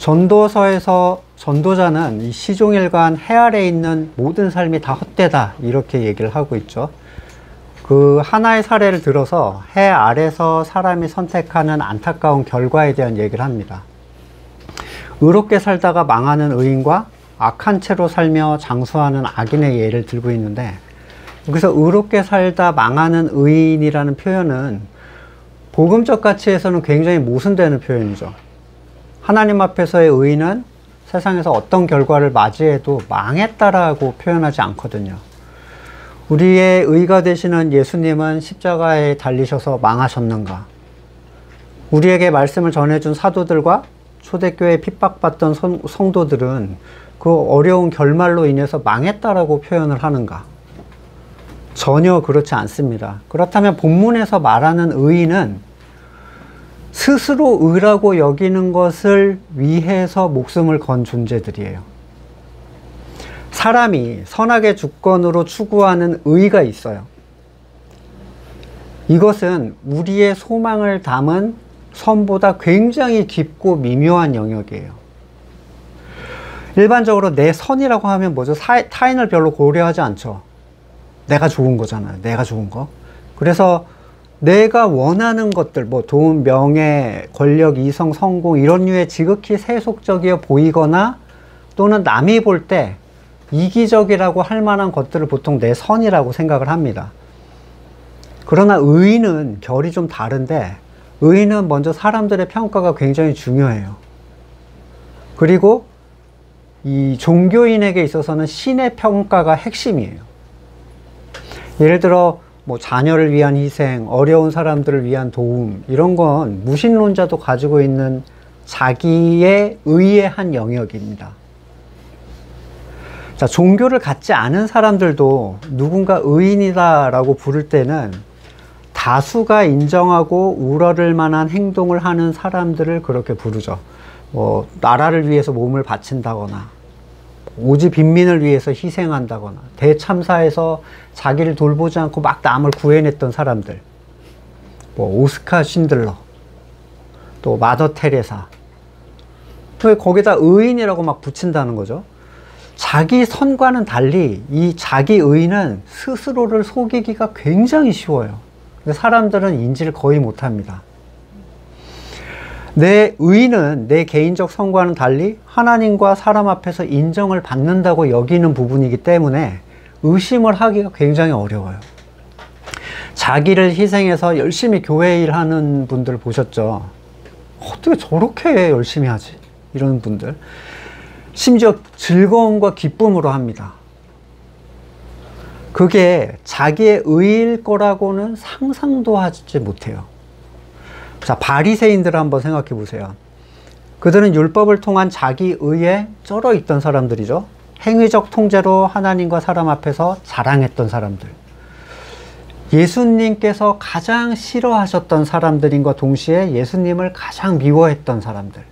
전도서에서 전도자는 이 시종일관 해 아래 있는 모든 삶이 다 헛되다 이렇게 얘기를 하고 있죠. 그 하나의 사례를 들어서 해 아래서 사람이 선택하는 안타까운 결과에 대한 얘기를 합니다. 의롭게 살다가 망하는 의인과 악한 채로 살며 장수하는 악인의 예를 들고 있는데, 여기서 의롭게 살다 망하는 의인이라는 표현은 복음적 가치에서는 굉장히 모순되는 표현이죠. 하나님 앞에서의 의인은 세상에서 어떤 결과를 맞이해도 망했다라고 표현하지 않거든요. 우리의 의가 되시는 예수님은 십자가에 달리셔서 망하셨는가? 우리에게 말씀을 전해준 사도들과 초대교회에 핍박받던 성도들은 그 어려운 결말로 인해서 망했다라고 표현을 하는가? 전혀 그렇지 않습니다. 그렇다면 본문에서 말하는 의인은 스스로 의라고 여기는 것을 위해서 목숨을 건 존재들이에요. 사람이 선악의 주권으로 추구하는 의가 있어요. 이것은 우리의 소망을 담은 선보다 굉장히 깊고 미묘한 영역이에요. 일반적으로 내 선이라고 하면 뭐죠? 타인을 별로 고려하지 않죠. 내가 좋은 거잖아요. 내가 좋은 거. 그래서 내가 원하는 것들, 뭐 돈, 명예, 권력, 이성, 성공 이런 류의 지극히 세속적이어 보이거나 또는 남이 볼 때 이기적이라고 할 만한 것들을 보통 내 선이라고 생각을 합니다. 그러나 의인은 결이 좀 다른데, 의인은 먼저 사람들의 평가가 굉장히 중요해요. 그리고 이 종교인에게 있어서는 신의 평가가 핵심이에요. 예를 들어 뭐 자녀를 위한 희생, 어려운 사람들을 위한 도움, 이런 건 무신론자도 가지고 있는 자기의 의의 한 영역입니다. 자, 종교를 갖지 않은 사람들도 누군가 의인이다라고 부를 때는 다수가 인정하고 우러를 만한 행동을 하는 사람들을 그렇게 부르죠. 뭐 나라를 위해서 몸을 바친다거나, 오지 빈민을 위해서 희생한다거나, 대참사에서 자기를 돌보지 않고 막 남을 구해냈던 사람들, 뭐 오스카 신들러, 또 마더 테레사, 거기다 의인이라고 막 붙인다는 거죠. 자기 선과는 달리 이 자기 의인은 스스로를 속이기가 굉장히 쉬워요. 근데 사람들은 인지를 거의 못합니다. 내 의인은 내 개인적 선과는 달리 하나님과 사람 앞에서 인정을 받는다고 여기는 부분이기 때문에 의심을 하기가 굉장히 어려워요. 자기를 희생해서 열심히 교회 일하는 분들 보셨죠? 어떻게 저렇게 열심히 하지? 이런 분들. 심지어 즐거움과 기쁨으로 합니다. 그게 자기의 의일 거라고는 상상도 하지 못해요. 자, 바리새인들을 한번 생각해 보세요. 그들은 율법을 통한 자기 의에 쩔어 있던 사람들이죠. 행위적 통제로 하나님과 사람 앞에서 자랑했던 사람들. 예수님께서 가장 싫어하셨던 사람들인과 동시에 예수님을 가장 미워했던 사람들.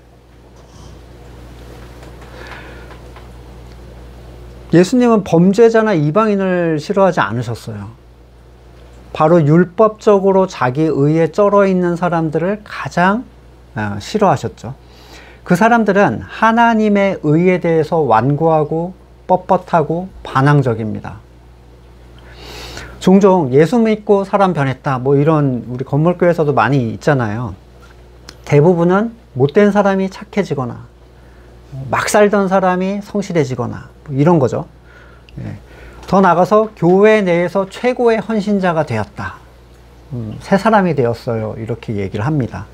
예수님은 범죄자나 이방인을 싫어하지 않으셨어요. 바로 율법적으로 자기 의에 쩔어 있는 사람들을 가장 싫어하셨죠. 그 사람들은 하나님의 의에 대해서 완고하고 뻣뻣하고 반항적입니다. 종종 예수 믿고 사람 변했다, 뭐 이런 우리 건물교회에서도 많이 있잖아요. 대부분은 못된 사람이 착해지거나 막 살던 사람이 성실해지거나 뭐 이런 거죠. 더 나아가서 교회 내에서 최고의 헌신자가 되었다, 새 사람이 되었어요, 이렇게 얘기를 합니다.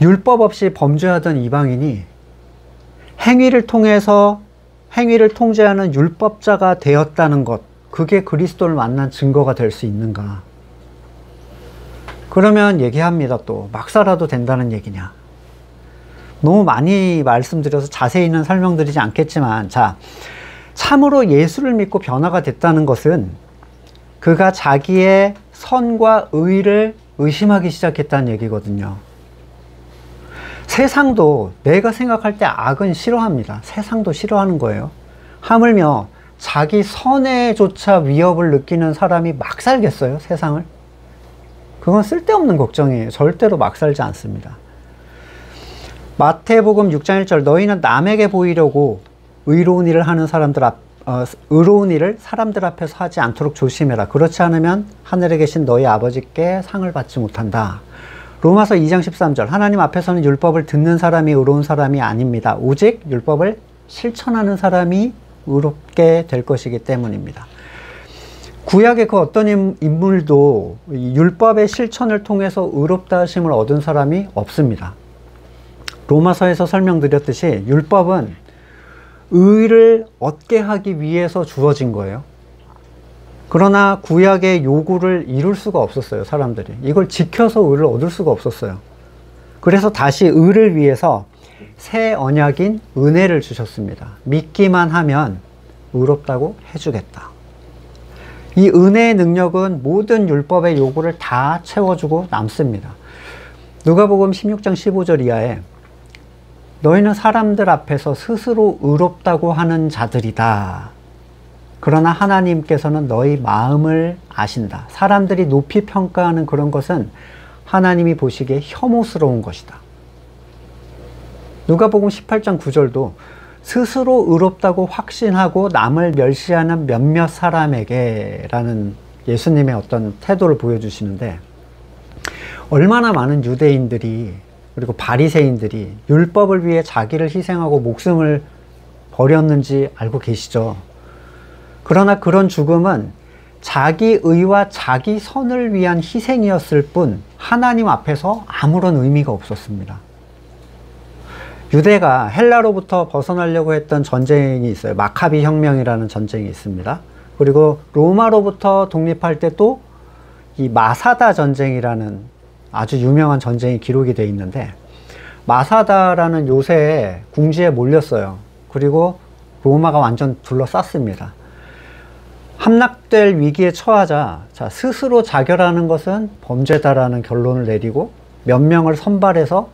율법 없이 범죄하던 이방인이 행위를 통해서 행위를 통제하는 율법자가 되었다는 것, 그게 그리스도를 만난 증거가 될 수 있는가? 그러면 얘기합니다. 또 막 살아도 된다는 얘기냐? 너무 많이 말씀드려서 자세히는 설명드리지 않겠지만, 자, 참으로 예수를 믿고 변화가 됐다는 것은 그가 자기의 선과 의를 의심하기 시작했다는 얘기거든요. 세상도 내가 생각할 때 악은 싫어합니다. 세상도 싫어하는 거예요. 하물며 자기 선에조차 위협을 느끼는 사람이 막 살겠어요, 세상을? 그건 쓸데없는 걱정이에요. 절대로 막 살지 않습니다. 마태복음 6장 1절 너희는 남에게 보이려고 의로운 일을 하는 의로운 일을 사람들 앞에서 하지 않도록 조심해라. 그렇지 않으면 하늘에 계신 너희 아버지께 상을 받지 못한다. 로마서 2장 13절 하나님 앞에서는 율법을 듣는 사람이 의로운 사람이 아닙니다. 오직 율법을 실천하는 사람이 의롭게 될 것이기 때문입니다. 구약의 그 어떤 인물도 율법의 실천을 통해서 의롭다 하심을 얻은 사람이 없습니다. 로마서에서 설명드렸듯이 율법은 의를 얻게 하기 위해서 주어진 거예요. 그러나 구약의 요구를 이룰 수가 없었어요. 사람들이 이걸 지켜서 의를 얻을 수가 없었어요. 그래서 다시 의를 위해서 새 언약인 은혜를 주셨습니다. 믿기만 하면 의롭다고 해주겠다. 이 은혜의 능력은 모든 율법의 요구를 다 채워주고 남습니다. 누가복음 16장 15절 이하에 너희는 사람들 앞에서 스스로 의롭다고 하는 자들이다. 그러나 하나님께서는 너희 마음을 아신다. 사람들이 높이 평가하는 그런 것은 하나님이 보시기에 혐오스러운 것이다. 누가복음 18장 9절도 스스로 의롭다고 확신하고 남을 멸시하는 몇몇 사람에게 라는 예수님의 어떤 태도를 보여주시는데, 얼마나 많은 유대인들이 그리고 바리새인들이 율법을 위해 자기를 희생하고 목숨을 버렸는지 알고 계시죠? 그러나 그런 죽음은 자기 의와 자기 선을 위한 희생이었을 뿐 하나님 앞에서 아무런 의미가 없었습니다. 유대가 헬라로부터 벗어나려고 했던 전쟁이 있어요. 마카비 혁명이라는 전쟁이 있습니다. 그리고 로마로부터 독립할 때 또 이 마사다 전쟁이라는 아주 유명한 전쟁이 기록이 되어 있는데, 마사다라는 요새에 궁지에 몰렸어요. 그리고 로마가 완전 둘러쌌습니다. 함락될 위기에 처하자 스스로 자결하는 것은 범죄다라는 결론을 내리고 몇 명을 선발해서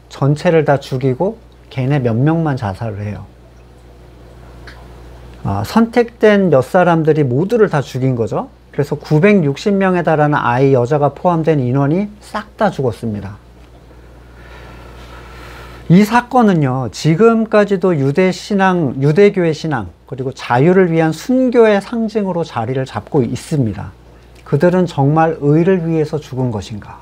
전체를 다 죽이고 걔네 몇 명만 자살을 해요. 선택된 몇 사람들이 모두를 다 죽인 거죠. 그래서 960명에 달하는 아이, 여자가 포함된 인원이 싹 다 죽었습니다. 이 사건은요, 지금까지도 유대교의 신앙, 그리고 자유를 위한 순교의 상징으로 자리를 잡고 있습니다. 그들은 정말 의를 위해서 죽은 것인가?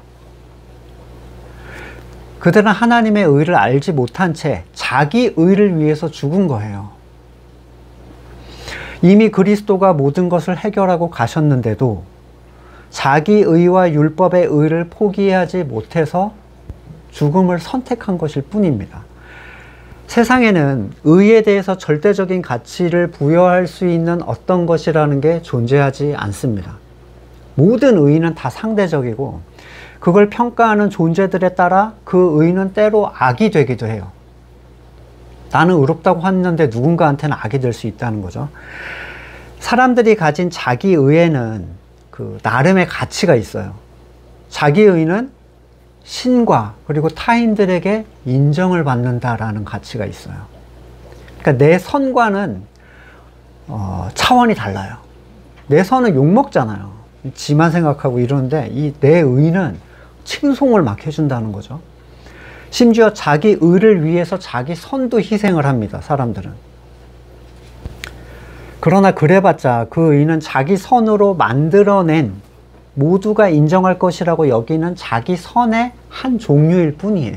그들은 하나님의 의를 알지 못한 채 자기 의를 위해서 죽은 거예요. 이미 그리스도가 모든 것을 해결하고 가셨는데도 자기 의와 율법의 의를 포기하지 못해서 죽음을 선택한 것일 뿐입니다. 세상에는 의에 대해서 절대적인 가치를 부여할 수 있는 어떤 것이라는 게 존재하지 않습니다. 모든 의는 다 상대적이고 그걸 평가하는 존재들에 따라 그 의는 때로 악이 되기도 해요. 나는 의롭다고 했는데 누군가한테는 악이 될 수 있다는 거죠. 사람들이 가진 자기 의에는 그 나름의 가치가 있어요. 자기 의는 신과 그리고 타인들에게 인정을 받는다라는 가치가 있어요. 그러니까 내 선과는 차원이 달라요. 내 선은 욕먹잖아요. 지만 생각하고 이러는데 이 내 의는 칭송을 막 해준다는 거죠. 심지어 자기 의를 위해서 자기 선도 희생을 합니다. 사람들은. 그러나 그래봤자 그 의는 자기 선으로 만들어낸 모두가 인정할 것이라고 여기는 자기 선의 한 종류일 뿐이에요.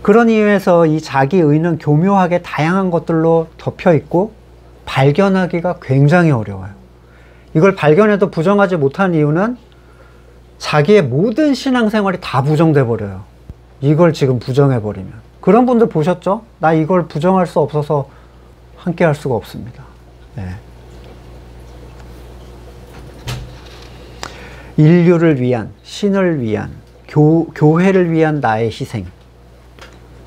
그런 이유에서 이 자기 의는 교묘하게 다양한 것들로 덮여 있고 발견하기가 굉장히 어려워요. 이걸 발견해도 부정하지 못한 이유는 자기의 모든 신앙생활이 다 부정돼 버려요. 이걸 지금 부정해 버리면. 그런 분들 보셨죠? 나 이걸 부정할 수 없어서 함께 할 수가 없습니다. 네. 인류를 위한, 신을 위한, 교회를 위한 나의 희생.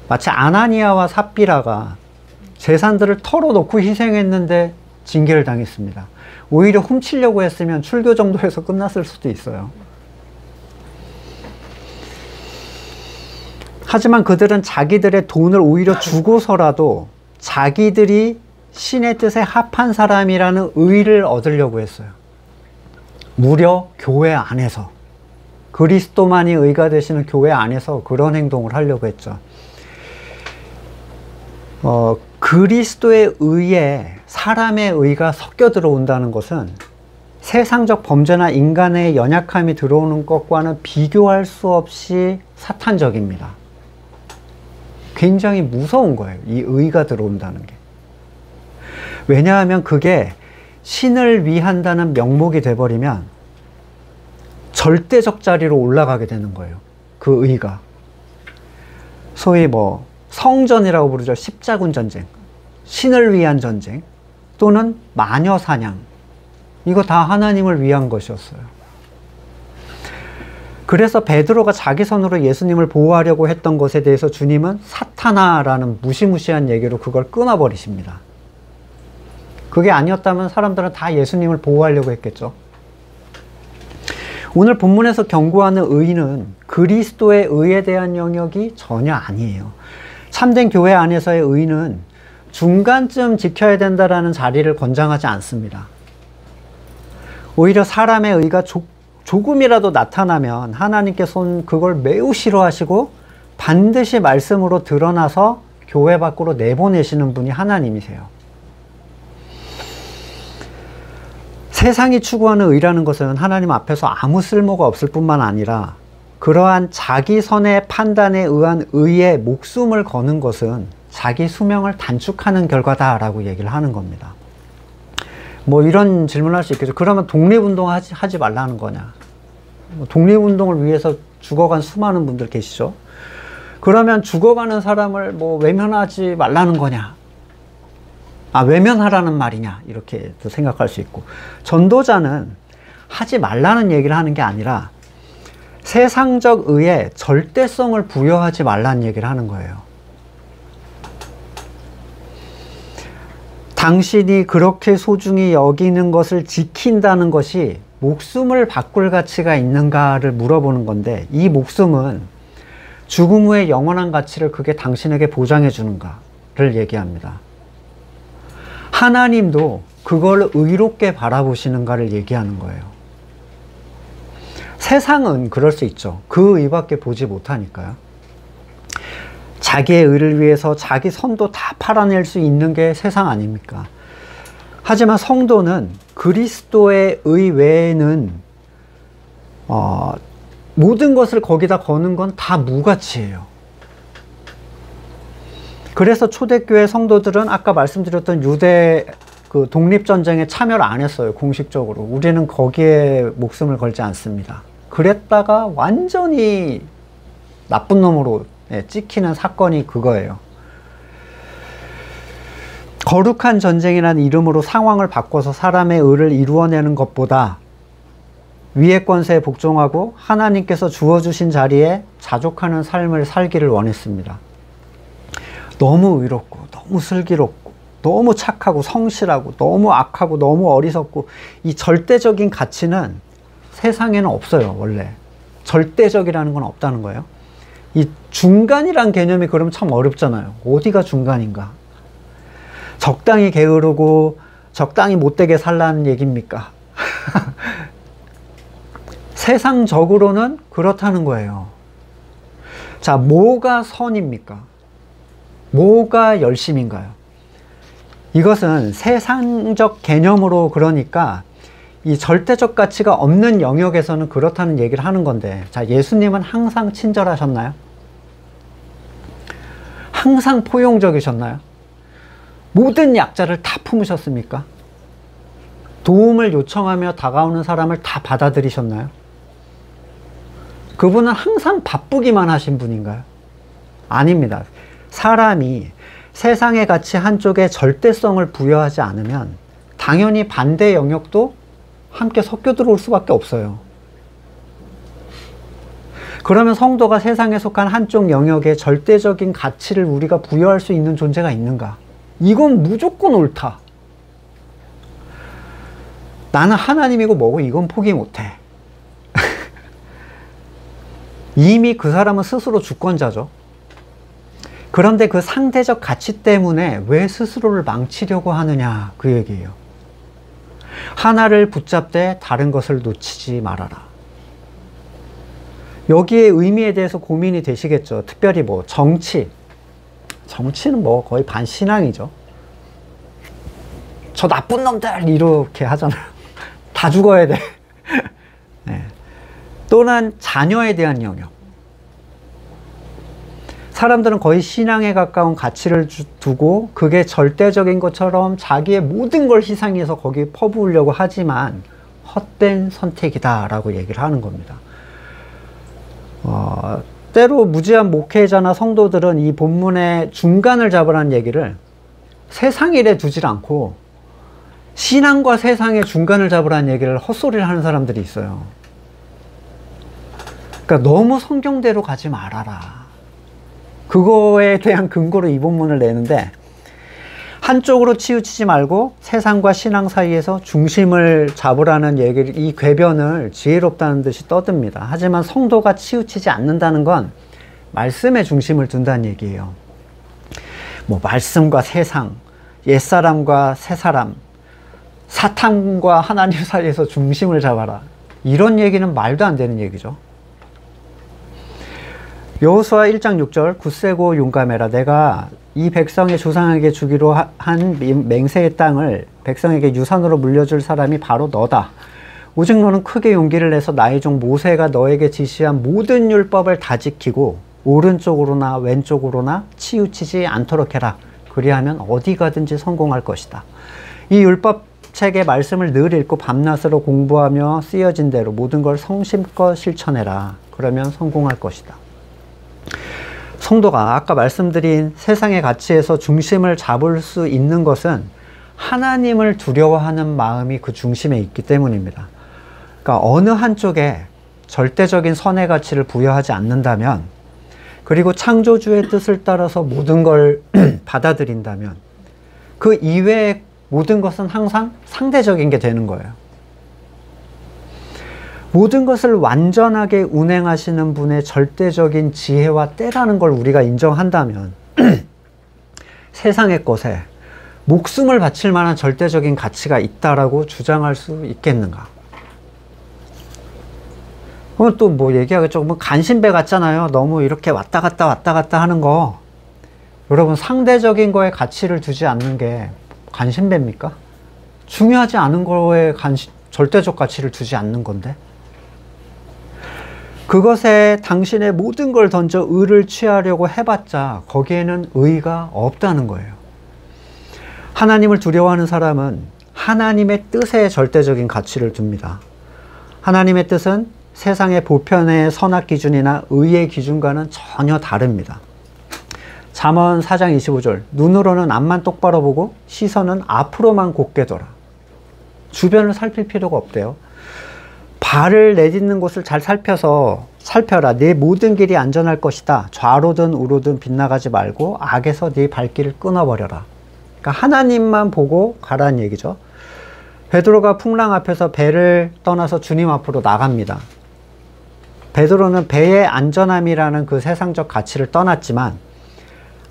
마치 아나니아와 삽비라가 재산들을 털어놓고 희생했는데 징계를 당했습니다. 오히려 훔치려고 했으면 출교 정도에서 끝났을 수도 있어요. 하지만 그들은 자기들의 돈을 오히려 주고서라도 자기들이 신의 뜻에 합한 사람이라는 의의를 얻으려고 했어요. 무려 교회 안에서, 그리스도만이 의가 되시는 교회 안에서 그런 행동을 하려고 했죠. 그리스도의 의에 사람의 의가 섞여 들어온다는 것은 세상적 범죄나 인간의 연약함이 들어오는 것과는 비교할 수 없이 사탄적입니다. 굉장히 무서운 거예요. 이 의가 들어온다는 게. 왜냐하면 그게 신을 위한다는 명목이 돼버리면 절대적 자리로 올라가게 되는 거예요. 그 의가. 소위 뭐 성전이라고 부르죠. 십자군 전쟁, 신을 위한 전쟁, 또는 마녀 사냥, 이거 다 하나님을 위한 것이었어요. 그래서 베드로가 자기 손으로 예수님을 보호하려고 했던 것에 대해서 주님은 사탄아라는 무시무시한 얘기로 그걸 끊어버리십니다. 그게 아니었다면 사람들은 다 예수님을 보호하려고 했겠죠. 오늘 본문에서 경고하는 의는 그리스도의 의에 대한 영역이 전혀 아니에요. 참된 교회 안에서의 의는 중간쯤 지켜야 된다라는 자리를 권장하지 않습니다. 오히려 사람의 의가 조금이라도 나타나면 하나님께서는 그걸 매우 싫어하시고 반드시 말씀으로 드러나서 교회 밖으로 내보내시는 분이 하나님이세요. 세상이 추구하는 의라는 것은 하나님 앞에서 아무 쓸모가 없을 뿐만 아니라 그러한 자기 선의 판단에 의한 의에 목숨을 거는 것은 자기 수명을 단축하는 결과다라고 얘기를 하는 겁니다. 뭐 이런 질문을 할 수 있겠죠. 그러면 독립운동 하지 말라는 거냐? 독립운동을 위해서 죽어간 수많은 분들 계시죠. 그러면 죽어가는 사람을 뭐 외면하지 말라는 거냐? 외면하라는 말이냐? 이렇게 또 생각할 수 있고, 전도자는 하지 말라는 얘기를 하는 게 아니라 세상적 의에 절대성을 부여하지 말라는 얘기를 하는 거예요. 당신이 그렇게 소중히 여기는 것을 지킨다는 것이 목숨을 바꿀 가치가 있는가를 물어보는 건데, 이 목숨은 죽음 후의 영원한 가치를 그게 당신에게 보장해 주는가를 얘기합니다. 하나님도 그걸 의롭게 바라보시는가를 얘기하는 거예요. 세상은 그럴 수 있죠. 그 의밖에 보지 못하니까요. 자기의 의를 위해서 자기 선도 다 팔아낼 수 있는 게 세상 아닙니까? 하지만 성도는 그리스도의 의 외에는 모든 것을 거기다 거는 건 다 무가치예요. 그래서 초대교회 성도들은 아까 말씀드렸던 유대 그 독립전쟁에 참여를 안 했어요. 공식적으로. 우리는 거기에 목숨을 걸지 않습니다. 그랬다가 완전히 나쁜 놈으로 찍히는 사건이 그거예요. 거룩한 전쟁이라는 이름으로 상황을 바꿔서 사람의 의를 이루어내는 것보다 위의 권세에 복종하고 하나님께서 주어주신 자리에 자족하는 삶을 살기를 원했습니다. 너무 의롭고 너무 슬기롭고 너무 착하고 성실하고 너무 악하고 너무 어리석고, 이 절대적인 가치는 세상에는 없어요. 원래 절대적이라는 건 없다는 거예요. 이 중간이란 개념이 그러면 참 어렵잖아요. 어디가 중간인가? 적당히 게으르고 적당히 못되게 살라는 얘기입니까? 세상적으로는 그렇다는 거예요. 자, 뭐가 선입니까? 뭐가 열심인가요? 이것은 세상적 개념으로, 그러니까 이 절대적 가치가 없는 영역에서는 그렇다는 얘기를 하는 건데, 자, 예수님은 항상 친절하셨나요? 항상 포용적이셨나요? 모든 약자를 다 품으셨습니까? 도움을 요청하며 다가오는 사람을 다 받아들이셨나요? 그분은 항상 바쁘기만 하신 분인가요? 아닙니다. 사람이 세상의 가치 한쪽에 절대성을 부여하지 않으면 당연히 반대 영역도 함께 섞여 들어올 수밖에 없어요. 그러면 성도가 세상에 속한 한쪽 영역에 절대적인 가치를 우리가 부여할 수 있는 존재가 있는가? 이건 무조건 옳다. 나는 하나님이고 뭐고 이건 포기 못해. 이미 그 사람은 스스로 주권자죠. 그런데 그 상대적 가치 때문에 왜 스스로를 망치려고 하느냐, 그 얘기예요. 하나를 붙잡되 다른 것을 놓치지 말아라. 여기에 의미에 대해서 고민이 되시겠죠. 특별히 뭐 정치, 정치는 뭐 거의 반신앙이죠. 저 나쁜 놈들 이렇게 하잖아요. 다 죽어야 돼. 네. 또는 자녀에 대한 영역. 사람들은 거의 신앙에 가까운 가치를 두고 그게 절대적인 것처럼 자기의 모든 걸 희생해서 거기에 퍼부으려고 하지만 헛된 선택이다 라고 얘기를 하는 겁니다. 때로 무지한 목회자나 성도들은 이 본문의 중간을 잡으라는 얘기를 세상 일에 두질 않고 신앙과 세상의 중간을 잡으라는 얘기를 헛소리를 하는 사람들이 있어요. 그러니까 너무 성경대로 가지 말아라. 그거에 대한 근거로 이 본문을 내는데, 한쪽으로 치우치지 말고 세상과 신앙 사이에서 중심을 잡으라는 얘기를, 이 궤변을 지혜롭다는 듯이 떠듭니다. 하지만 성도가 치우치지 않는다는 건 말씀에 중심을 둔다는 얘기예요. 뭐 말씀과 세상, 옛사람과 새사람, 사탄과 하나님 사이에서 중심을 잡아라, 이런 얘기는 말도 안 되는 얘기죠. 여호수아 1장 6절 굳세고 용감해라. 내가 이 백성의 조상에게 주기로 한 맹세의 땅을 백성에게 유산으로 물려줄 사람이 바로 너다. 오직 너는 크게 용기를 내서 나의 종 모세가 너에게 지시한 모든 율법을 다 지키고 오른쪽으로나 왼쪽으로나 치우치지 않도록 해라. 그리하면 어디 가든지 성공할 것이다. 이 율법책의 말씀을 늘 읽고 밤낮으로 공부하며 쓰여진 대로 모든 걸 성심껏 실천해라. 그러면 성공할 것이다. 성도가 아까 말씀드린 세상의 가치에서 중심을 잡을 수 있는 것은 하나님을 두려워하는 마음이 그 중심에 있기 때문입니다. 그러니까 어느 한쪽에 절대적인 선의 가치를 부여하지 않는다면, 그리고 창조주의 뜻을 따라서 모든 걸 받아들인다면, 그 이외의 모든 것은 항상 상대적인 게 되는 거예요. 모든 것을 완전하게 운행하시는 분의 절대적인 지혜와 때라는 걸 우리가 인정한다면 세상의 것에 목숨을 바칠 만한 절대적인 가치가 있다라고 주장할 수 있겠는가? 그건 또 뭐 얘기하겠죠. 뭐 간신배 같잖아요. 너무 이렇게 왔다 갔다 하는 거. 여러분, 상대적인 거에 가치를 두지 않는 게 간신배입니까? 중요하지 않은 거에 절대적 가치를 두지 않는 건데. 그것에 당신의 모든 걸 던져 의를 취하려고 해봤자 거기에는 의가 없다는 거예요. 하나님을 두려워하는 사람은 하나님의 뜻에 절대적인 가치를 둡니다. 하나님의 뜻은 세상의 보편의 선악 기준이나 의의 기준과는 전혀 다릅니다. 잠언 4장 25절 눈으로는 앞만 똑바로 보고 시선은 앞으로만 곧게 둬라. 주변을 살필 필요가 없대요. 발을 내딛는 곳을 잘 살펴라. 네 모든 길이 안전할 것이다. 좌로든 우로든 빗나가지 말고 악에서 네 발길을 끊어버려라. 그러니까 하나님만 보고 가라는 얘기죠. 베드로가 풍랑 앞에서 배를 떠나서 주님 앞으로 나갑니다. 베드로는 배의 안전함이라는 그 세상적 가치를 떠났지만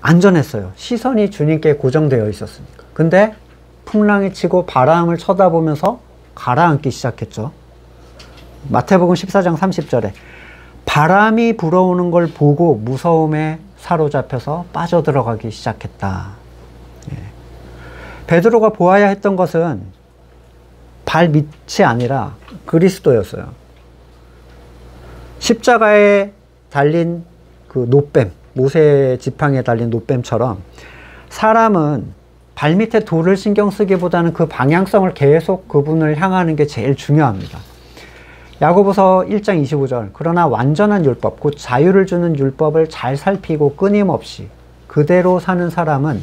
안전했어요. 시선이 주님께 고정되어 있었으니까. 근데 풍랑이 치고 바람을 쳐다보면서 가라앉기 시작했죠. 마태복음 14장 30절에 바람이 불어오는 걸 보고 무서움에 사로잡혀서 빠져들어가기 시작했다. 예. 베드로가 보아야 했던 것은 발 밑이 아니라 그리스도였어요. 십자가에 달린 그 노뱀, 모세 지팡이에 달린 노뱀처럼 사람은 발밑에 돌을 신경 쓰기보다는 그 방향성을 계속 그분을 향하는 게 제일 중요합니다. 야고보서 1장 25절 그러나 완전한 율법 곧 자유를 주는 율법을 잘 살피고 끊임없이 그대로 사는 사람은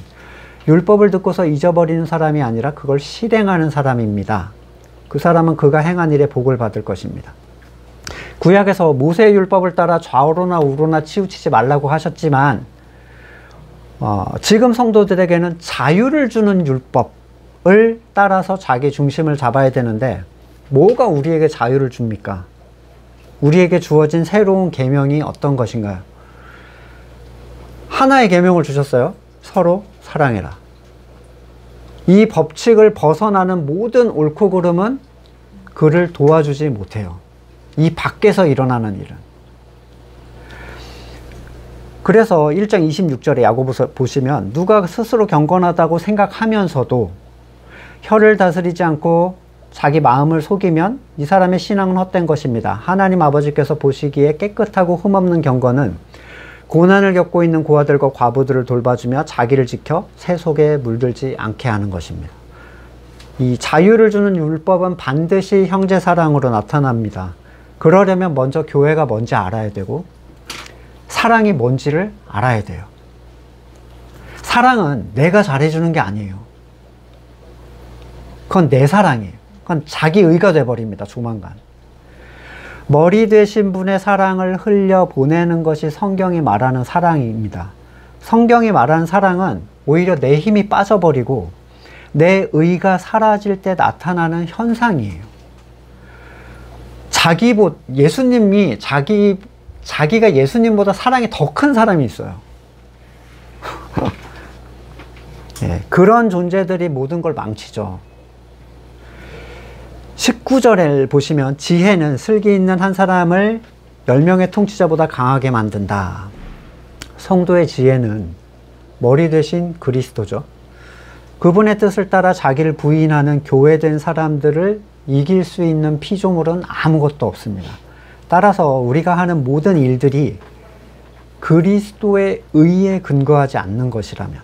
율법을 듣고서 잊어버리는 사람이 아니라 그걸 실행하는 사람입니다. 그 사람은 그가 행한 일에 복을 받을 것입니다. 구약에서 모세의 율법을 따라 좌우로나 우로나 치우치지 말라고 하셨지만 지금 성도들에게는 자유를 주는 율법을 따라서 자기 중심을 잡아야 되는데 뭐가 우리에게 자유를 줍니까? 우리에게 주어진 새로운 계명이 어떤 것인가요? 하나의 계명을 주셨어요. 서로 사랑해라. 이 법칙을 벗어나는 모든 옳고 그름은 그를 도와주지 못해요. 이 밖에서 일어나는 일은. 그래서 1장 26절에 야고보서 보시면 누가 스스로 경건하다고 생각하면서도 혀를 다스리지 않고 자기 마음을 속이면 이 사람의 신앙은 헛된 것입니다. 하나님 아버지께서 보시기에 깨끗하고 흠없는 경건은 고난을 겪고 있는 고아들과 과부들을 돌봐주며 자기를 지켜 새 속에 물들지 않게 하는 것입니다. 이 자유를 주는 율법은 반드시 형제 사랑으로 나타납니다. 그러려면 먼저 교회가 뭔지 알아야 되고 사랑이 뭔지를 알아야 돼요. 사랑은 내가 잘해주는 게 아니에요. 그건 내 사랑이에요. 그건 자기 의가 돼버립니다. 조만간. 머리 되신 분의 사랑을 흘려보내는 것이 성경이 말하는 사랑입니다. 성경이 말하는 사랑은 오히려 내 힘이 빠져버리고 내 의가 사라질 때 나타나는 현상이에요. 예수님이 자기가 예수님보다 사랑이 더 큰 사람이 있어요. 네, 그런 존재들이 모든 걸 망치죠. 19절에 보시면 지혜는 슬기 있는 한 사람을 10명의 통치자보다 강하게 만든다. 성도의 지혜는 머리 대신 그리스도죠. 그분의 뜻을 따라 자기를 부인하는 교회된 사람들을 이길 수 있는 피조물은 아무것도 없습니다. 따라서 우리가 하는 모든 일들이 그리스도의 의에 근거하지 않는 것이라면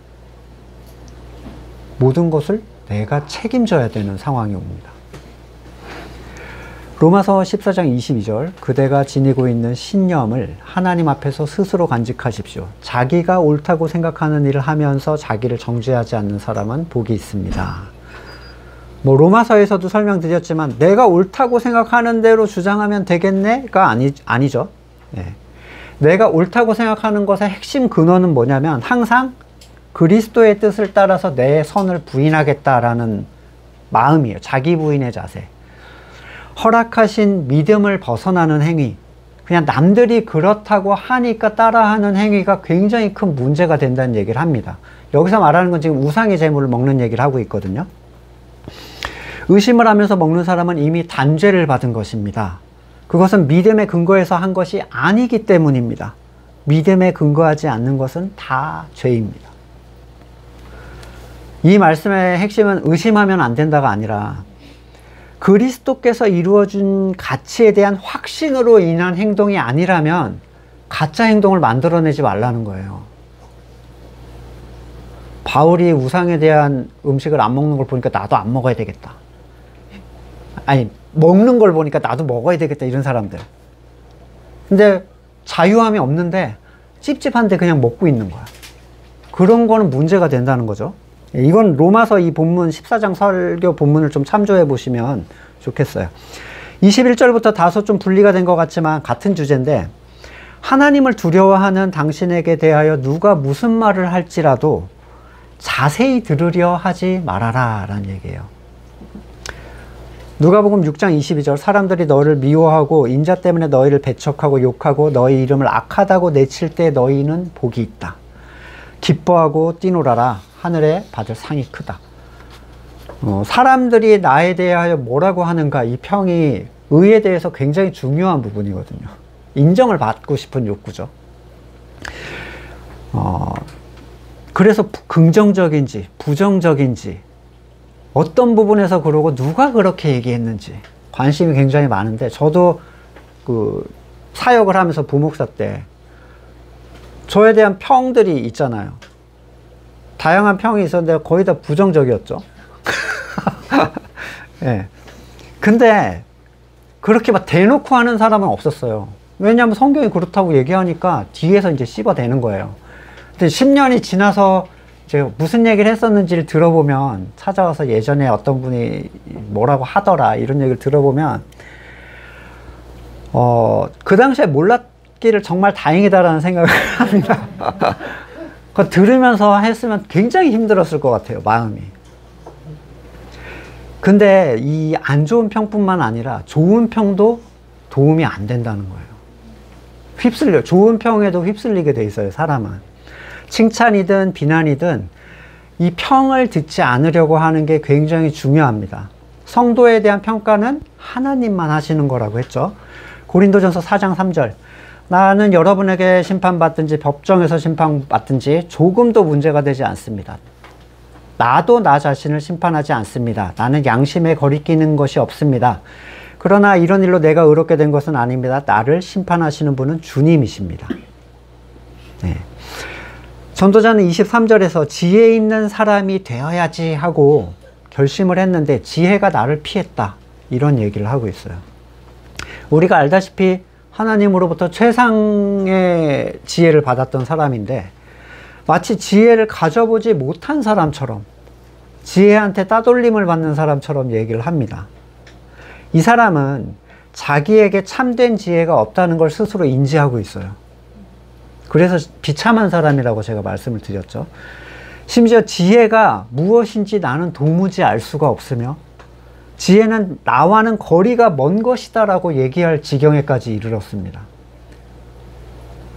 모든 것을 내가 책임져야 되는 상황이 옵니다. 로마서 14장 22절 그대가 지니고 있는 신념을 하나님 앞에서 스스로 간직하십시오. 자기가 옳다고 생각하는 일을 하면서 자기를 정죄하지 않는 사람은 복이 있습니다. 로마서에서도 설명드렸지만 내가 옳다고 생각하는 대로 주장하면 되겠네가 아니죠. 네. 내가 옳다고 생각하는 것의 핵심 근원은 뭐냐면 항상 그리스도의 뜻을 따라서 내 선을 부인하겠다라는 마음이에요. 자기 부인의 자세. 허락하신 믿음을 벗어나는 행위, 그냥 남들이 그렇다고 하니까 따라하는 행위가 굉장히 큰 문제가 된다는 얘기를 합니다. 여기서 말하는 건 지금 우상의 제물을 먹는 얘기를 하고 있거든요. 의심을 하면서 먹는 사람은 이미 단죄를 받은 것입니다. 그것은 믿음에 근거해서 한 것이 아니기 때문입니다. 믿음에 근거하지 않는 것은 다 죄입니다. 이 말씀의 핵심은 의심하면 안 된다가 아니라 그리스도께서 이루어준 가치에 대한 확신으로 인한 행동이 아니라면 가짜 행동을 만들어내지 말라는 거예요. 바울이 우상에 대한 음식을 안 먹는 걸 보니까 나도 안 먹어야 되겠다. 아니, 먹는 걸 보니까 나도 먹어야 되겠다, 이런 사람들. 근데 자유함이 없는데 찝찝한데 그냥 먹고 있는 거야. 그런 거는 문제가 된다는 거죠. 이건 로마서 이 본문 14장 설교 본문을 좀 참조해 보시면 좋겠어요. 21절부터 다소 좀 분리가 된 것 같지만 같은 주제인데, 하나님을 두려워하는 당신에게 대하여 누가 무슨 말을 할지라도 자세히 들으려 하지 말아라 라는 얘기예요. 누가복음 6장 22절 사람들이 너를 미워하고 인자 때문에 너희를 배척하고 욕하고 너희 이름을 악하다고 내칠 때 너희는 복이 있다. 기뻐하고 뛰놀아라. 하늘에 받을 상이 크다. 사람들이 나에 대하여 뭐라고 하는가, 이 평이 의에 대해서 굉장히 중요한 부분이거든요. 인정을 받고 싶은 욕구죠. 그래서 긍정적인지 부정적인지 어떤 부분에서 그러고 누가 그렇게 얘기했는지 관심이 굉장히 많은데, 저도 그 사역을 하면서 부목사 때 저에 대한 평들이 있잖아요. 다양한 평이 있었는데 거의 다 부정적이었죠. 네. 근데 그렇게 막 대놓고 하는 사람은 없었어요. 왜냐하면 성경이 그렇다고 얘기하니까 뒤에서 이제 씹어대는 거예요. 근데 10년이 지나서 제가 무슨 얘기를 했었는지를 들어보면, 찾아와서 예전에 어떤 분이 뭐라고 하더라 이런 얘기를 들어보면 그 당시에 몰랐기를 정말 다행이다라는 생각을 합니다. 그거 들으면서 했으면 굉장히 힘들었을 것 같아요, 마음이. 근데 이 안 좋은 평뿐만 아니라 좋은 평도 도움이 안 된다는 거예요. 좋은 평에도 휩쓸리게 돼 있어요, 사람은. 칭찬이든 비난이든 이 평을 듣지 않으려고 하는 게 굉장히 중요합니다. 성도에 대한 평가는 하나님만 하시는 거라고 했죠. 고린도전서 4장 3절 나는 여러분에게 심판받든지 법정에서 심판받든지 조금도 문제가 되지 않습니다. 나도 나 자신을 심판하지 않습니다. 나는 양심에 거리끼는 것이 없습니다. 그러나 이런 일로 내가 의롭게 된 것은 아닙니다. 나를 심판하시는 분은 주님이십니다. 네. 전도자는 23절에서 지혜 있는 사람이 되어야지 하고 결심을 했는데 지혜가 나를 피했다. 이런 얘기를 하고 있어요. 우리가 알다시피 하나님으로부터 최상의 지혜를 받았던 사람인데 마치 지혜를 가져보지 못한 사람처럼 지혜한테 따돌림을 받는 사람처럼 얘기를 합니다. 이 사람은 자기에게 참된 지혜가 없다는 걸 스스로 인지하고 있어요. 그래서 비참한 사람이라고 제가 말씀을 드렸죠. 심지어 지혜가 무엇인지 나는 도무지 알 수가 없으며 지혜는 나와는 거리가 먼 것이다 라고 얘기할 지경에까지 이르렀습니다.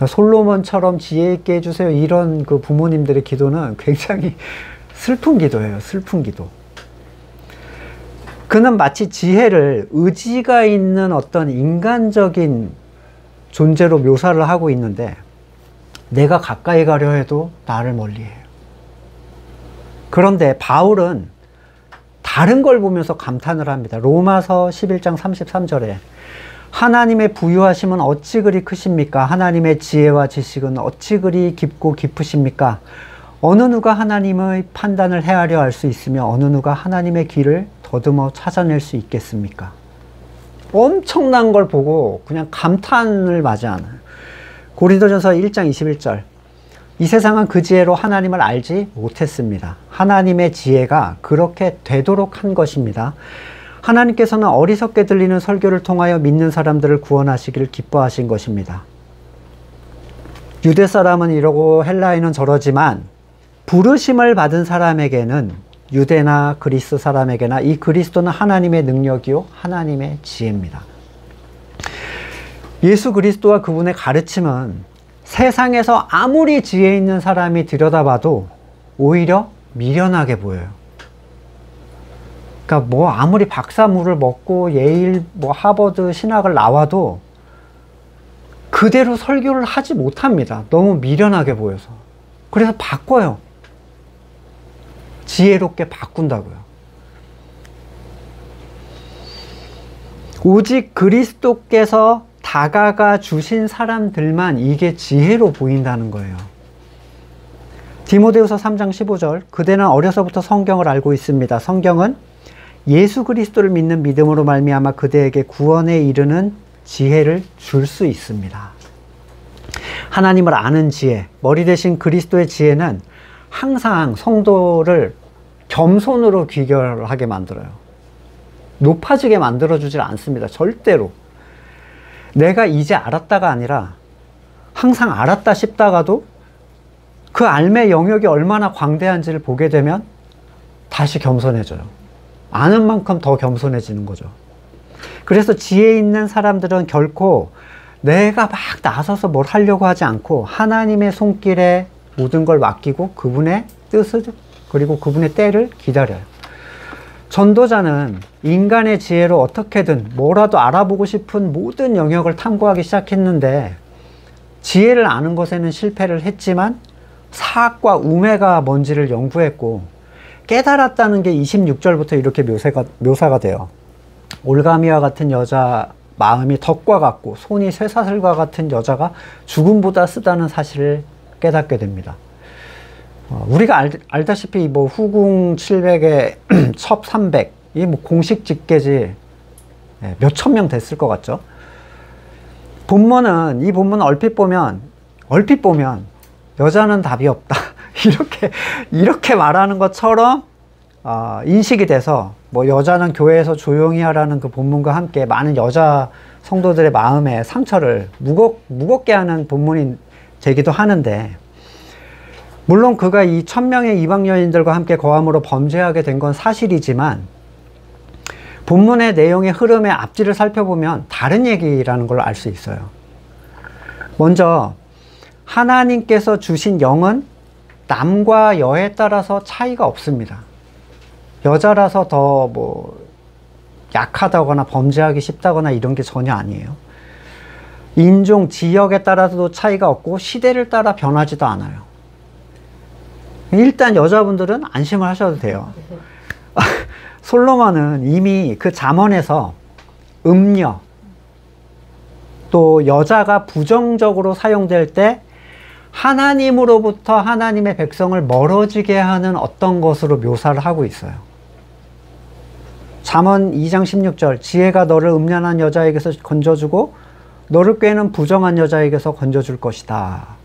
솔로몬처럼 지혜 있게 해주세요 이런 그 부모님들의 기도는 굉장히 슬픈 기도예요. 슬픈 기도. 그는 마치 지혜를 의지가 있는 어떤 인간적인 존재로 묘사를 하고 있는데 내가 가까이 가려 해도 나를 멀리해요. 그런데 바울은 다른 걸 보면서 감탄을 합니다. 로마서 11장 33절에 하나님의 부유하심은 어찌 그리 크십니까? 하나님의 지혜와 지식은 어찌 그리 깊고 깊으십니까? 어느 누가 하나님의 판단을 헤아려 알 수 있으며 어느 누가 하나님의 길을 더듬어 찾아낼 수 있겠습니까? 엄청난 걸 보고 그냥 감탄을 마지 않아요. 고린도전서 1장 21절 이 세상은 그 지혜로 하나님을 알지 못했습니다. 하나님의 지혜가 그렇게 되도록 한 것입니다. 하나님께서는 어리석게 들리는 설교를 통하여 믿는 사람들을 구원하시기를 기뻐하신 것입니다. 유대 사람은 이러고 헬라인은 저러지만 부르심을 받은 사람에게는 유대나 그리스 사람에게나 이 그리스도는 하나님의 능력이요 하나님의 지혜입니다. 예수 그리스도와 그분의 가르침은 세상에서 아무리 지혜 있는 사람이 들여다봐도 오히려 미련하게 보여요. 그러니까 뭐 아무리 박사물을 먹고 예일, 뭐 하버드 신학을 나와도 그대로 설교를 하지 못합니다. 너무 미련하게 보여서. 그래서 바꿔요. 지혜롭게 바꾼다고요. 오직 그리스도께서 다가가 주신 사람들만 이게 지혜로 보인다는 거예요. 디모데후서 3장 15절 그대는 어려서부터 성경을 알고 있습니다. 성경은 예수 그리스도를 믿는 믿음으로 말미암아 그대에게 구원에 이르는 지혜를 줄 수 있습니다. 하나님을 아는 지혜, 머리 대신 그리스도의 지혜는 항상 성도를 겸손으로 귀결하게 만들어요. 높아지게 만들어주질 않습니다. 절대로. 내가 이제 알았다가 아니라 항상 알았다 싶다가도 그 알매 영역이 얼마나 광대한지를 보게 되면 다시 겸손해져요. 아는 만큼 더 겸손해지는 거죠. 그래서 지혜 있는 사람들은 결코 내가 막 나서서 뭘 하려고 하지 않고 하나님의 손길에 모든 걸 맡기고 그분의 뜻을 그리고 그분의 때를 기다려요. 전도자는 인간의 지혜로 어떻게든 뭐라도 알아보고 싶은 모든 영역을 탐구하기 시작했는데 지혜를 아는 것에는 실패를 했지만 사악과 우매가 뭔지를 연구했고 깨달았다는 게 26절부터 이렇게 묘사가 돼요. 올가미와 같은 여자 마음이 덕과 같고 손이 쇠사슬과 같은 여자가 죽음보다 쓰다는 사실을 깨닫게 됩니다. 우리가 알다시피 뭐 후궁 700에 첩 300 이 뭐 공식 집계지 몇천 명 됐을 것 같죠. 본문은 이 본문은 얼핏 보면 여자는 답이 없다 이렇게 말하는 것처럼 인식이 돼서 뭐 여자는 교회에서 조용히 하라는 그 본문과 함께 많은 여자 성도들의 마음에 상처를 무겁게 하는 본문이 되기도 하는데, 물론 그가 이 1000명의 이방 여인들과 함께 거함으로 범죄하게 된 건 사실이지만 본문의 내용의 흐름의 앞뒤를 살펴보면 다른 얘기라는 걸 알 수 있어요. 먼저 하나님께서 주신 영은 남과 여에 따라서 차이가 없습니다. 여자라서 더 뭐 약하다거나 범죄하기 쉽다거나 이런 게 전혀 아니에요. 인종, 지역에 따라서도 차이가 없고 시대를 따라 변하지도 않아요. 일단 여자분들은 안심을 하셔도 돼요. 솔로몬은 이미 그 잠언에서 음녀, 또 여자가 부정적으로 사용될 때 하나님으로부터 하나님의 백성을 멀어지게 하는 어떤 것으로 묘사를 하고 있어요. 잠언 2장 16절, 지혜가 너를 음란한 여자에게서 건져주고 너를 꾀는 부정한 여자에게서 건져줄 것이다.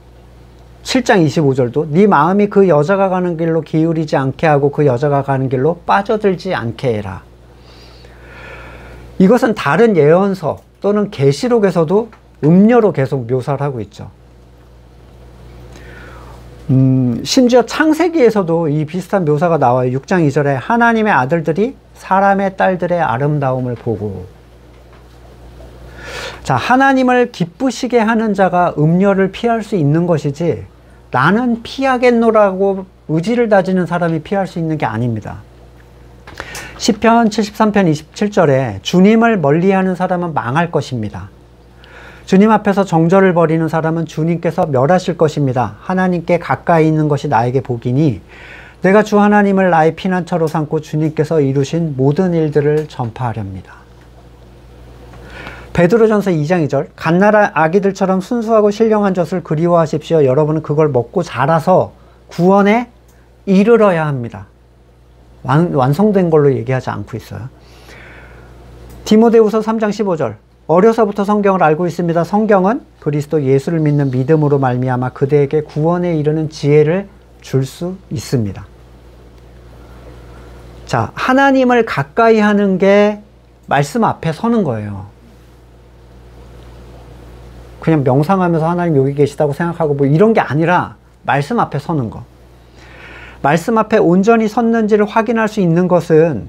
7장 25절도 네 마음이 그 여자가 가는 길로 기울이지 않게 하고 그 여자가 가는 길로 빠져들지 않게 해라. 이것은 다른 예언서 또는 계시록에서도 음녀로 계속 묘사를 하고 있죠. 심지어 창세기에서도 이 비슷한 묘사가 나와요. 6장 2절에 하나님의 아들들이 사람의 딸들의 아름다움을 보고. 자, 하나님을 기쁘시게 하는 자가 음녀를 피할 수 있는 것이지 나는 피하겠노라고 의지를 다지는 사람이 피할 수 있는 게 아닙니다. 시편 73편 27절에 주님을 멀리하는 사람은 망할 것입니다. 주님 앞에서 정절을 벌이는 사람은 주님께서 멸하실 것입니다. 하나님께 가까이 있는 것이 나에게 복이니 내가 주 하나님을 나의 피난처로 삼고 주님께서 이루신 모든 일들을 전파하렵니다. 베드로전서 2장 2절 갓날 아기들처럼 순수하고 신령한 젖을 그리워하십시오. 여러분은 그걸 먹고 자라서 구원에 이르러야 합니다. 완성된 걸로 얘기하지 않고 있어요. 디모데후서 3장 15절 어려서부터 성경을 알고 있습니다. 성경은 그리스도 예수를 믿는 믿음으로 말미암아 그대에게 구원에 이르는 지혜를 줄 수 있습니다. 자, 하나님을 가까이 하는 게 말씀 앞에 서는 거예요. 그냥 명상하면서 하나님 여기 계시다고 생각하고 뭐 이런 게 아니라 말씀 앞에 서는 거. 말씀 앞에 온전히 섰는지를 확인할 수 있는 것은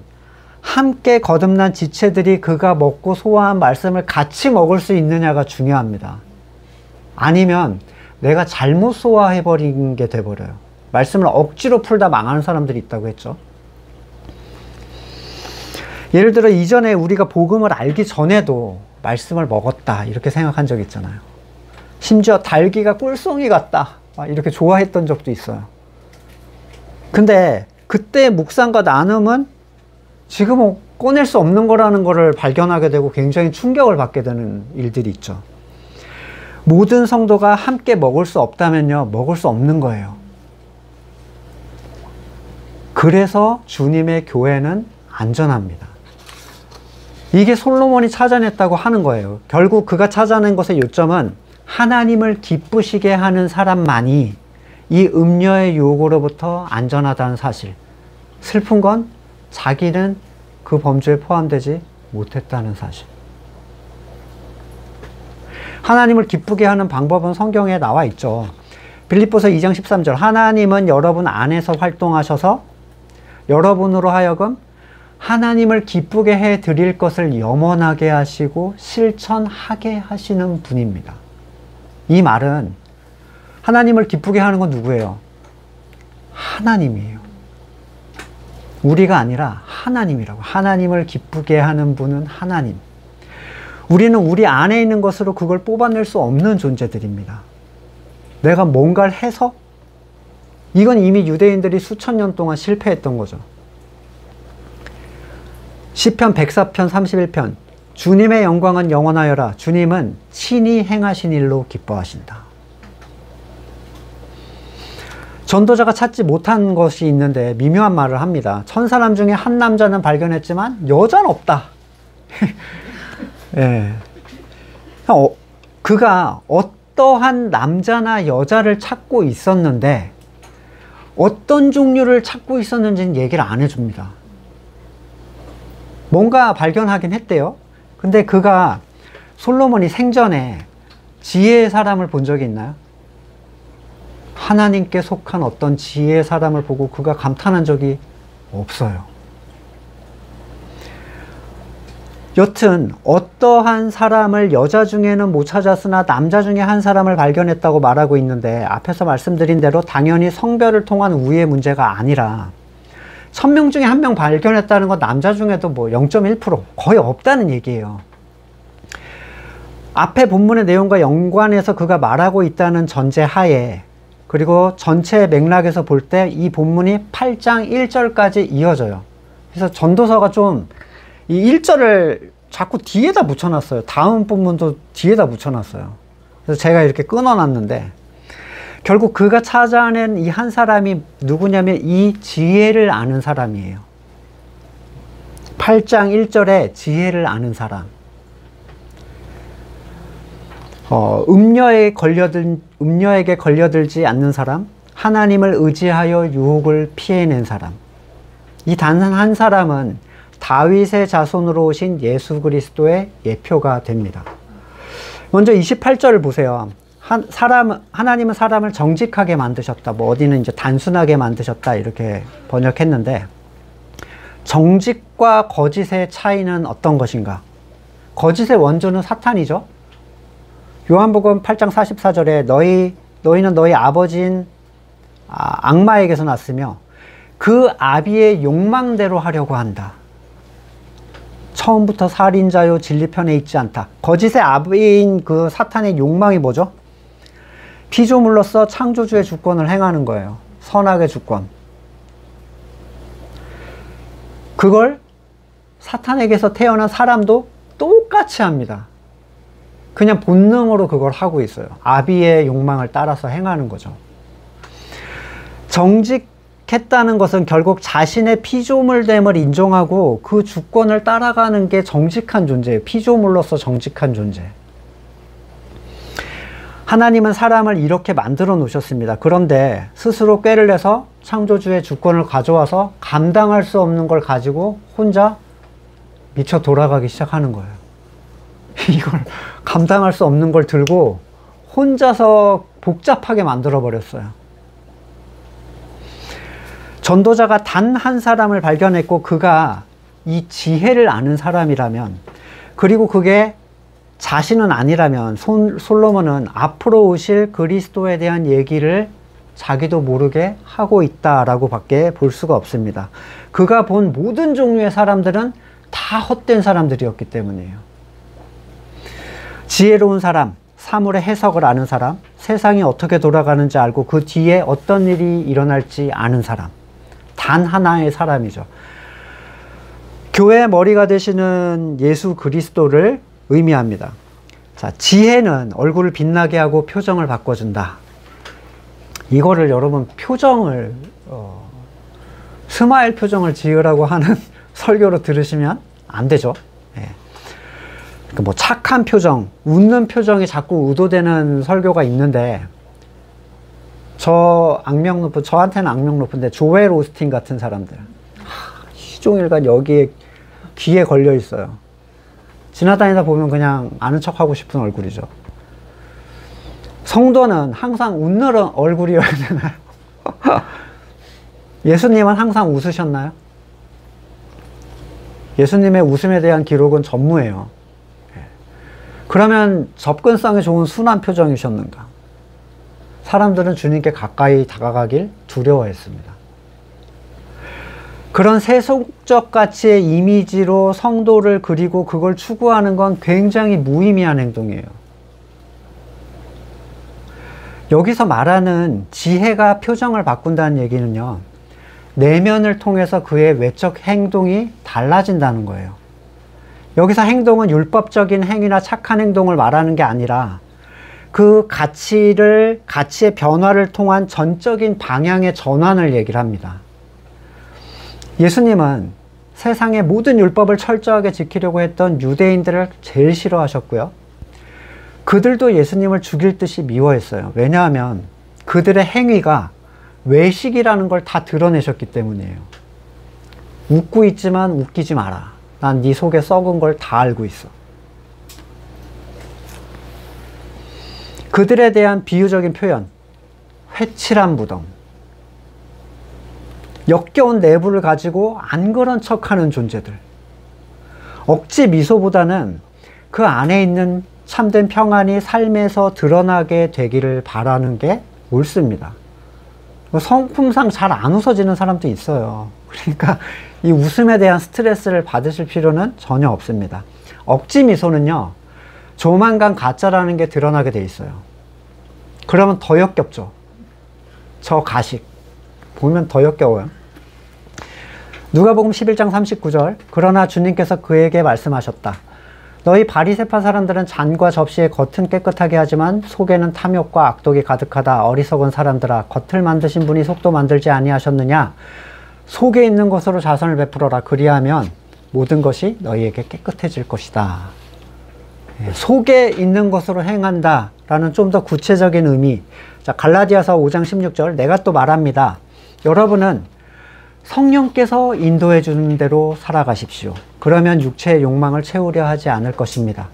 함께 거듭난 지체들이 그가 먹고 소화한 말씀을 같이 먹을 수 있느냐가 중요합니다. 아니면 내가 잘못 소화해버린 게 돼버려요. 말씀을 억지로 풀다 망하는 사람들이 있다고 했죠. 예를 들어 이전에 우리가 복음을 알기 전에도 말씀을 먹었다 이렇게 생각한 적 있잖아요. 심지어 달기가 꿀송이 같다 이렇게 좋아했던 적도 있어요. 근데 그때 묵상과 나눔은 지금 꺼낼 수 없는 거라는 거를 발견하게 되고 굉장히 충격을 받게 되는 일들이 있죠. 모든 성도가 함께 먹을 수 없다면요, 먹을 수 없는 거예요. 그래서 주님의 교회는 안전합니다. 이게 솔로몬이 찾아냈다고 하는 거예요. 결국 그가 찾아낸 것의 요점은 하나님을 기쁘시게 하는 사람만이 이 음녀의 유혹으로부터 안전하다는 사실. 슬픈 건 자기는 그 범주에 포함되지 못했다는 사실. 하나님을 기쁘게 하는 방법은 성경에 나와 있죠. 빌립보서 2장 13절 하나님은 여러분 안에서 활동하셔서 여러분으로 하여금 하나님을 기쁘게 해 드릴 것을 염원하게 하시고 실천하게 하시는 분입니다. 이 말은 하나님을 기쁘게 하는 건 누구예요? 하나님이에요. 우리가 아니라 하나님이라고. 하나님을 기쁘게 하는 분은 하나님. 우리는 우리 안에 있는 것으로 그걸 뽑아낼 수 없는 존재들입니다. 내가 뭔가를 해서? 이건 이미 유대인들이 수천 년 동안 실패했던 거죠. 시편 104편 31편 주님의 영광은 영원하여라. 주님은 친히 행하신 일로 기뻐하신다. 전도자가 찾지 못한 것이 있는데 미묘한 말을 합니다. 1000사람 중에 한 남자는 발견했지만 여자는 없다. 예. 그가 어떠한 남자나 여자를 찾고 있었는데 어떤 종류를 찾고 있었는지는 얘기를 안 해줍니다. 뭔가 발견하긴 했대요. 근데 그가 솔로몬이 생전에 지혜의 사람을 본 적이 있나요? 하나님께 속한 어떤 지혜의 사람을 보고 그가 감탄한 적이 없어요. 여튼 어떠한 사람을 여자 중에는 못 찾았으나 남자 중에 한 사람을 발견했다고 말하고 있는데 앞에서 말씀드린 대로 당연히 성별을 통한 우위의 문제가 아니라 1000명 중에 1명 발견했다는 건 남자 중에도 뭐 0.1% 거의 없다는 얘기예요. 앞에 본문의 내용과 연관해서 그가 말하고 있다는 전제 하에, 그리고 전체 맥락에서 볼 때 이 본문이 8장 1절까지 이어져요. 그래서 전도서가 좀 이 1절을 자꾸 뒤에다 붙여놨어요. 다음 본문도 뒤에다 붙여놨어요. 그래서 제가 이렇게 끊어놨는데, 결국 그가 찾아낸 이 한 사람이 누구냐면 이 지혜를 아는 사람이에요. 8장 1절에 지혜를 아는 사람. 음녀에게 걸려들지 않는 사람, 하나님을 의지하여 유혹을 피해낸 사람. 이 단 한 사람은 다윗의 자손으로 오신 예수 그리스도의 예표가 됩니다. 먼저 28절을 보세요. 하나님은 사람을 정직하게 만드셨다. 뭐 어디는 이제 단순하게 만드셨다 이렇게 번역했는데, 정직과 거짓의 차이는 어떤 것인가? 거짓의 원조는 사탄이죠. 요한복음 8장 44절에 너희는 너희 아버지인 악마에게서 났으며 그 아비의 욕망대로 하려고 한다. 처음부터 살인자요 진리편에 있지 않다. 거짓의 아비인 그 사탄의 욕망이 뭐죠? 피조물로서 창조주의 주권을 행하는 거예요. 선악의 주권. 그걸 사탄에게서 태어난 사람도 똑같이 합니다. 그냥 본능으로 그걸 하고 있어요. 아비의 욕망을 따라서 행하는 거죠. 정직했다는 것은 결국 자신의 피조물됨을 인정하고 그 주권을 따라가는 게 정직한 존재예요. 피조물로서 정직한 존재. 하나님은 사람을 이렇게 만들어 놓으셨습니다. 그런데 스스로 꾀를 내서 창조주의 주권을 가져와서 감당할 수 없는 걸 가지고 혼자 미쳐 돌아가기 시작하는 거예요. 이걸 감당할 수 없는 걸 들고 혼자서 복잡하게 만들어 버렸어요. 전도자가 단 한 사람을 발견했고 그가 이 지혜를 아는 사람이라면, 그리고 그게 자신은 아니라면 솔로몬은 앞으로 오실 그리스도에 대한 얘기를 자기도 모르게 하고 있다라고 밖에 볼 수가 없습니다. 그가 본 모든 종류의 사람들은 다 헛된 사람들이었기 때문이에요. 지혜로운 사람, 사물의 해석을 아는 사람, 세상이 어떻게 돌아가는지 알고 그 뒤에 어떤 일이 일어날지 아는 사람. 단 하나의 사람이죠. 교회의 머리가 되시는 예수 그리스도를 의미합니다. 자, 지혜는 얼굴을 빛나게 하고 표정을 바꿔준다. 이거를 여러분 표정을 스마일 표정을 지으라고 하는 설교로 들으시면 안 되죠. 예. 뭐 착한 표정, 웃는 표정이 자꾸 의도되는 설교가 있는데, 저한테는 악명 높은데 조엘 오스틴 같은 사람들 시종일관 여기에 귀에 걸려 있어요. 지나다니다 보면 그냥 아는 척 하고 싶은 얼굴이죠. 성도는 항상 웃는 얼굴이어야 되나요? 예수님은 항상 웃으셨나요? 예수님의 웃음에 대한 기록은 전무해요. 그러면 접근성이 좋은 순한 표정이셨는가? 사람들은 주님께 가까이 다가가길 두려워했습니다. 그런 세속적 가치의 이미지로 성도를 그리고 그걸 추구하는 건 굉장히 무의미한 행동이에요. 여기서 말하는 지혜가 표정을 바꾼다는 얘기는요, 내면을 통해서 그의 외적 행동이 달라진다는 거예요. 여기서 행동은 율법적인 행위나 착한 행동을 말하는 게 아니라 그 가치의 변화를 통한 전적인 방향의 전환을 얘기를 합니다. 예수님은 세상의 모든 율법을 철저하게 지키려고 했던 유대인들을 제일 싫어하셨고요. 그들도 예수님을 죽일 듯이 미워했어요. 왜냐하면 그들의 행위가 외식이라는 걸 다 드러내셨기 때문이에요. 웃고 있지만 웃기지 마라. 난 네 속에 썩은 걸 다 알고 있어. 그들에 대한 비유적인 표현, 회칠한 무덤, 역겨운 내부를 가지고 안 그런 척하는 존재들, 억지 미소보다는 그 안에 있는 참된 평안이 삶에서 드러나게 되기를 바라는 게 옳습니다. 성품상 잘 안 웃어지는 사람도 있어요. 그러니까 이 웃음에 대한 스트레스를 받으실 필요는 전혀 없습니다. 억지 미소는요, 조만간 가짜라는 게 드러나게 돼 있어요. 그러면 더 역겹죠. 저 가식 보면 더 역겨워요. 누가복음 11장 39절. 그러나 주님께서 그에게 말씀하셨다. 너희 바리새파 사람들은 잔과 접시의 겉은 깨끗하게 하지만 속에는 탐욕과 악독이 가득하다. 어리석은 사람들아, 겉을 만드신 분이 속도 만들지 아니하셨느냐? 속에 있는 것으로 자선을 베풀어라. 그리하면 모든 것이 너희에게 깨끗해질 것이다. 속에 있는 것으로 행한다 라는 좀 더 구체적인 의미. 자, 갈라디아서 5장 16절. 내가 또 말합니다. 여러분은 성령께서 인도해 주는 대로 살아가십시오. 그러면 육체의 욕망을 채우려 하지 않을 것입니다.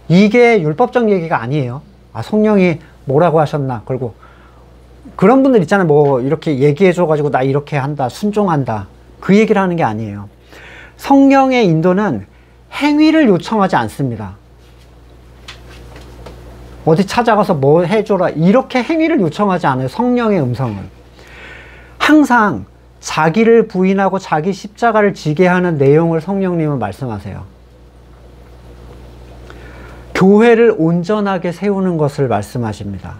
이게 율법적 얘기가 아니에요. 아, 성령이 뭐라고 하셨나. 그리고 그런 분들 있잖아요. 뭐 이렇게 얘기해 줘가지고 나 이렇게 한다, 순종한다, 그 얘기를 하는 게 아니에요. 성령의 인도는 행위를 요청하지 않습니다. 어디 찾아가서 뭐 해줘라 이렇게 행위를 요청하지 않아요. 성령의 음성은 항상 자기를 부인하고 자기 십자가를 지게 하는 내용을 성령님은 말씀하세요. 교회를 온전하게 세우는 것을 말씀하십니다.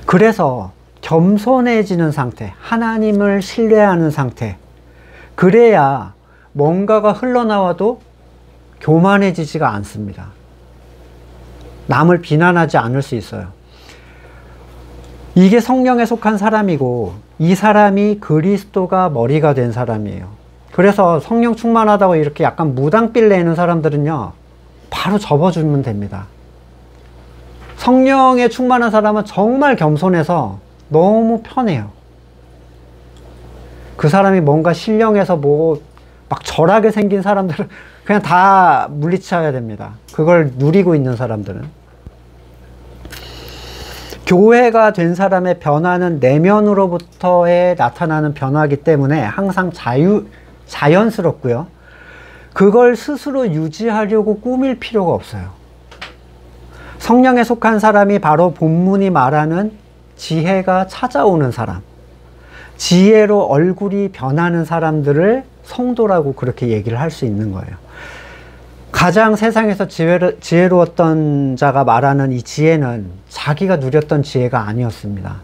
그래서 겸손해지는 상태, 하나님을 신뢰하는 상태, 그래야 뭔가가 흘러나와도 교만해지지가 않습니다. 남을 비난하지 않을 수 있어요. 이게 성령에 속한 사람이고 이 사람이 그리스도가 머리가 된 사람이에요. 그래서 성령 충만하다고 이렇게 약간 무당빌 내는 사람들은요, 바로 접어주면 됩니다. 성령에 충만한 사람은 정말 겸손해서 너무 편해요. 그 사람이 뭔가 신령해서 뭐 막 절하게 생긴 사람들은 그냥 다 물리쳐야 됩니다. 그걸 누리고 있는 사람들은. 교회가 된 사람의 변화는 내면으로부터의 나타나는 변화이기 때문에 항상 자연스럽고요. 그걸 스스로 유지하려고 꾸밀 필요가 없어요. 성령에 속한 사람이 바로 본문이 말하는 지혜가 찾아오는 사람, 지혜로 얼굴이 변하는 사람들을 성도라고 그렇게 얘기를 할 수 있는 거예요. 가장 세상에서 지혜로웠던 자가 말하는 이 지혜는 자기가 누렸던 지혜가 아니었습니다.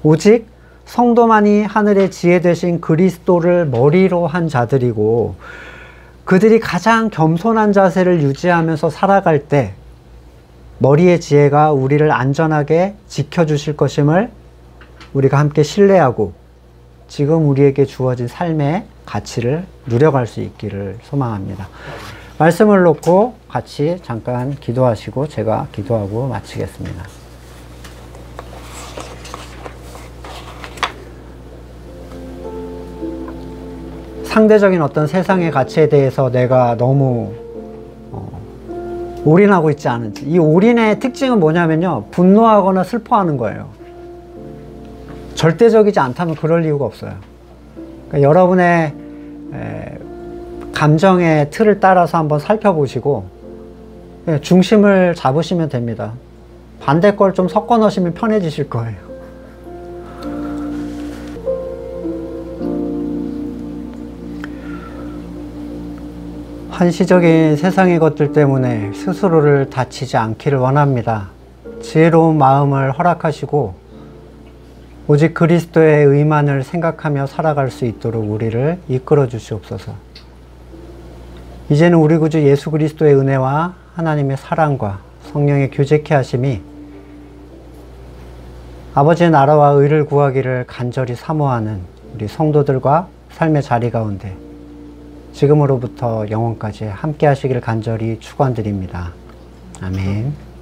오직 성도만이 하늘의 지혜 되신 그리스도를 머리로 한 자들이고, 그들이 가장 겸손한 자세를 유지하면서 살아갈 때 머리의 지혜가 우리를 안전하게 지켜주실 것임을 우리가 함께 신뢰하고 지금 우리에게 주어진 삶의 가치를 누려갈 수 있기를 소망합니다. 말씀을 놓고 같이 잠깐 기도하시고 제가 기도하고 마치겠습니다. 상대적인 어떤 세상의 가치에 대해서 내가 너무 올인하고 있지 않은지. 이 올인의 특징은 뭐냐면요, 분노하거나 슬퍼하는 거예요. 절대적이지 않다면 그럴 이유가 없어요. 그러니까 여러분의 감정의 틀을 따라서 한번 살펴보시고 중심을 잡으시면 됩니다. 반대 걸 좀 섞어 넣으시면 편해지실 거예요. 한시적인 세상의 것들 때문에 스스로를 다치지 않기를 원합니다. 지혜로운 마음을 허락하시고 오직 그리스도의 의만을 생각하며 살아갈 수 있도록 우리를 이끌어 주시옵소서. 이제는 우리 구주 예수 그리스도의 은혜와 하나님의 사랑과 성령의 교제케 하심이 아버지의 나라와 의를 구하기를 간절히 사모하는 우리 성도들과 삶의 자리 가운데 지금으로부터 영원까지 함께 하시기를 간절히 축원드립니다. 아멘.